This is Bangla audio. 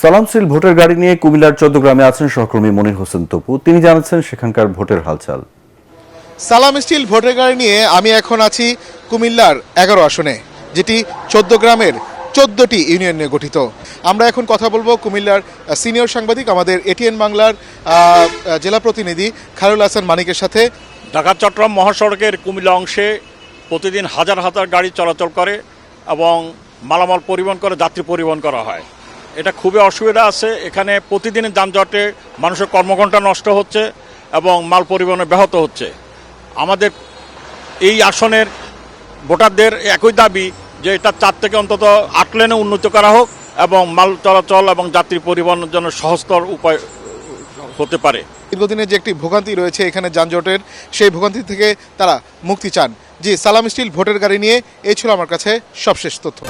সালাম সিল ভোটের গাড়ি নিয়ে কুমিল্লার চৌদ্দগ্রামে আছেন সহকর্মী মনির হোসেন তপু। তিনি জানাচ্ছেন সেখানকার ভোটের হালচাল। সালাম স্টিল ভোটার গাড়ি নিয়ে আমি এখন আছি কুমিল্লার 11 আসনে, যেটি চৌদ্দগ্রামের 14টি ইউনিয়ন নিয়ে গঠিত। আমরা এখন কথা বলবো কুমিল্লার সিনিয়র সাংবাদিক, আমাদের এটিএন বাংলার জেলা প্রতিনিধি খায়রুল হাসান মানিকের সাথে। ঢাকা চট্টগ্রাম মহাসড়কের কুমিল্লা অংশে প্রতিদিন হাজার হাজার গাড়ি চলাচল করে এবং মালামাল পরিবহন করে, যাত্রী পরিবহন করা হয়। এটা খুবই অসুবিধা আছে। এখানে প্রতিদিনের যানজটে মানুষের কর্মঘণ্টা নষ্ট হচ্ছে এবং মাল পরিবহনে ব্যাহত হচ্ছে। আমাদের এই আসনের ভোটারদের একই দাবি যে এটা 4 থেকে অন্তত 8 লেনে উন্নত করা হোক এবং মাল চলাচল এবং যাত্রী পরিবহনের জন্য সহজতর উপায় হতে পারে। দীর্ঘদিনের যে একটি ভোগান্তি রয়েছে এখানে যানজটের, সেই ভোগান্তি থেকে তারা মুক্তি চান। জি, সালাম স্টিল ভোটের গাড়ি নিয়ে এই ছিল আমার কাছে সবশেষ তথ্য।